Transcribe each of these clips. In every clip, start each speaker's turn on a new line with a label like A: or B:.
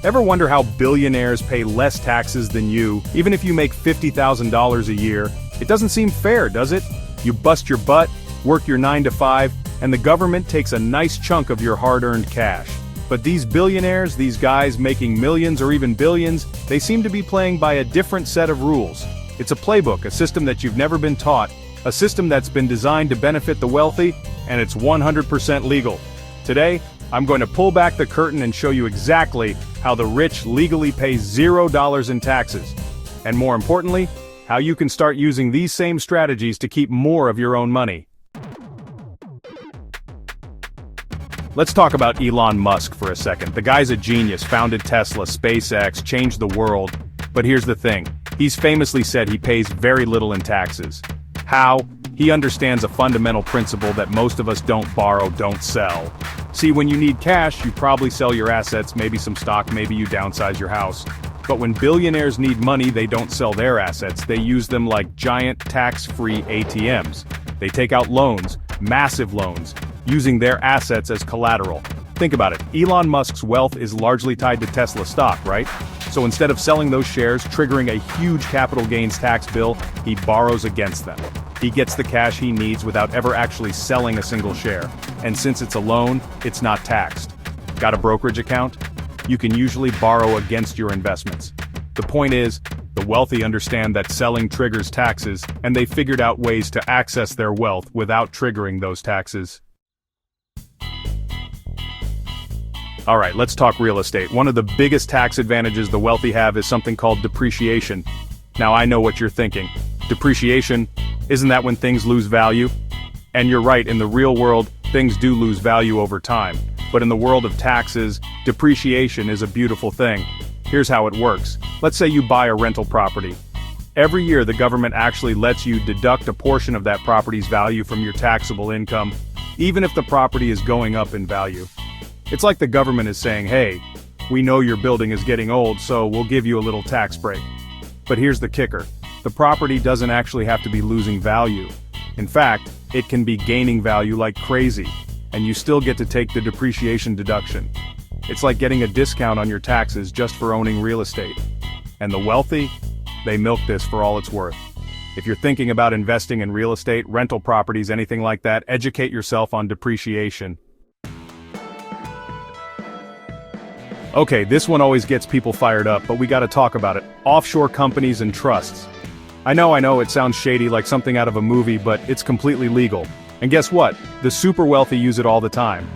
A: Ever wonder how billionaires pay less taxes than you, even if you make $50,000 a year? It doesn't seem fair, does it? You bust your butt, work your 9 to 5, and the government takes a nice chunk of your hard-earned cash. But these billionaires, these guys making millions or even billions, they seem to be playing by a different set of rules. It's a playbook, a system that you've never been taught, a system that's been designed to benefit the wealthy, and it's 100% legal. Today, I'm going to pull back the curtain and show you exactly how the rich legally pay $0 in taxes. And more importantly, how you can start using these same strategies to keep more of your own money. Let's talk about Elon Musk for a second. The guy's a genius, founded Tesla, SpaceX, changed the world. But here's the thing, he's famously said he pays very little in taxes. How? He understands a fundamental principle that most of us don't borrow, don't sell. See, when you need cash, you probably sell your assets, maybe some stock, maybe you downsize your house. But when billionaires need money, they don't sell their assets, they use them like giant tax-free ATMs. They take out loans, massive loans, using their assets as collateral. Think about it, Elon Musk's wealth is largely tied to Tesla stock, right? So instead of selling those shares, triggering a huge capital gains tax bill, he borrows against them. He gets the cash he needs without ever actually selling a single share. And since it's a loan, it's not taxed. Got a brokerage account? You can usually borrow against your investments. The point is, the wealthy understand that selling triggers taxes, and they figured out ways to access their wealth without triggering those taxes. Alright, let's talk real estate. One of the biggest tax advantages the wealthy have is something called depreciation. Now I know what you're thinking. Depreciation, isn't that when things lose value? And you're right, in the real world, things do lose value over time. But in the world of taxes, depreciation is a beautiful thing. Here's how it works. Let's say you buy a rental property. Every year the government actually lets you deduct a portion of that property's value from your taxable income, even if the property is going up in value. It's like the government is saying, hey, we know your building is getting old, so we'll give you a little tax break. But here's the kicker. The property doesn't actually have to be losing value. In fact, it can be gaining value like crazy, and you still get to take the depreciation deduction. It's like getting a discount on your taxes just for owning real estate. And the wealthy, they milk this for all it's worth. If you're thinking about investing in real estate, rental properties, anything like that, educate yourself on depreciation. Okay, this one always gets people fired up, but we gotta talk about it. Offshore companies and trusts. I know, it sounds shady like something out of a movie, but it's completely legal. And guess what? The super wealthy use it all the time.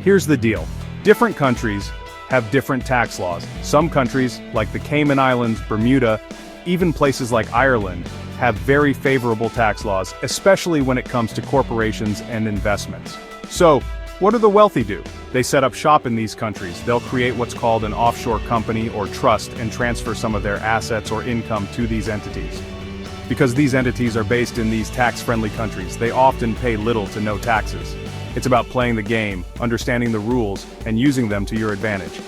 A: Here's the deal. Different countries have different tax laws. Some countries, like the Cayman Islands, Bermuda, even places like Ireland, have very favorable tax laws, especially when it comes to corporations and investments. So, what do the wealthy do? They set up shop in these countries. They'll create what's called an offshore company or trust and transfer some of their assets or income to these entities. Because these entities are based in these tax-friendly countries, they often pay little to no taxes. It's about playing the game, understanding the rules, and using them to your advantage.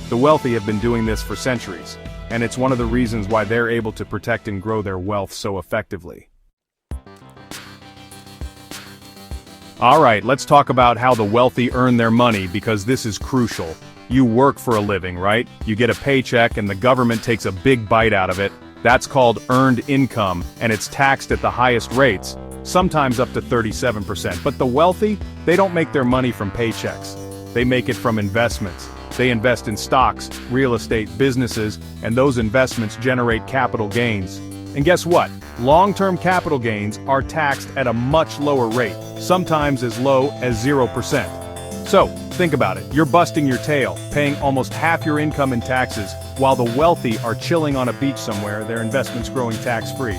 A: The wealthy have been doing this for centuries, and it's one of the reasons why they're able to protect and grow their wealth so effectively. Alright, let's talk about how the wealthy earn their money, because this is crucial. You work for a living, right? You get a paycheck and the government takes a big bite out of it. That's called earned income, and it's taxed at the highest rates, sometimes up to 37%. But the wealthy, they don't make their money from paychecks. They make it from investments. They invest in stocks, real estate, businesses, and those investments generate capital gains. And guess what? Long-term capital gains are taxed at a much lower rate, sometimes as low as 0%. So, think about it. You're busting your tail, paying almost half your income in taxes, while the wealthy are chilling on a beach somewhere, their investments growing tax-free.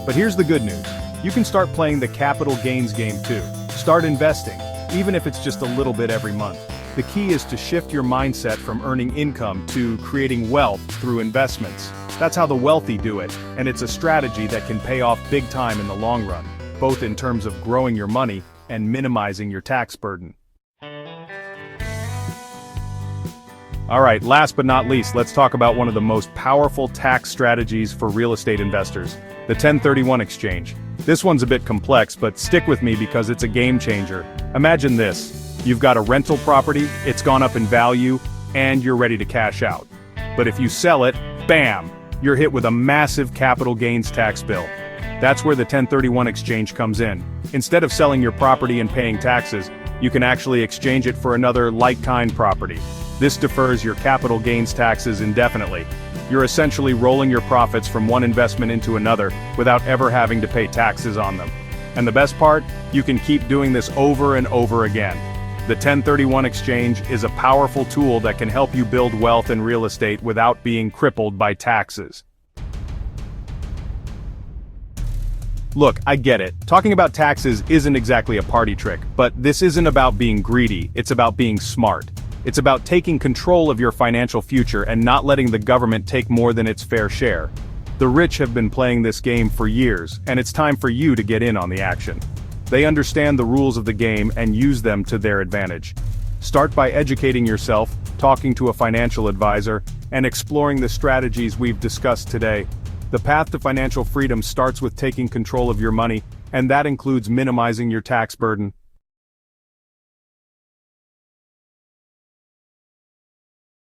A: But here's the good news. You can start playing the capital gains game too. Start investing, even if it's just a little bit every month. The key is to shift your mindset from earning income to creating wealth through investments. That's how the wealthy do it, and it's a strategy that can pay off big time in the long run, both in terms of growing your money and minimizing your tax burden. Alright, last but not least, let's talk about one of the most powerful tax strategies for real estate investors, the 1031 exchange. This one's a bit complex, but stick with me because it's a game changer. Imagine this. You've got a rental property, it's gone up in value, and you're ready to cash out. But if you sell it, bam! You're hit with a massive capital gains tax bill. That's where the 1031 exchange comes in. Instead of selling your property and paying taxes, you can actually exchange it for another like-kind property. This defers your capital gains taxes indefinitely. You're essentially rolling your profits from one investment into another without ever having to pay taxes on them. And the best part? You can keep doing this over and over again. The 1031 exchange is a powerful tool that can help you build wealth in real estate without being crippled by taxes. Look, I get it. Talking about taxes isn't exactly a party trick, but this isn't about being greedy, it's about being smart. It's about taking control of your financial future and not letting the government take more than its fair share. The rich have been playing this game for years, and it's time for you to get in on the action. They understand the rules of the game and use them to their advantage. Start by educating yourself, talking to a financial advisor, and exploring the strategies we've discussed today. The path to financial freedom starts with taking control of your money, and that includes minimizing your tax burden.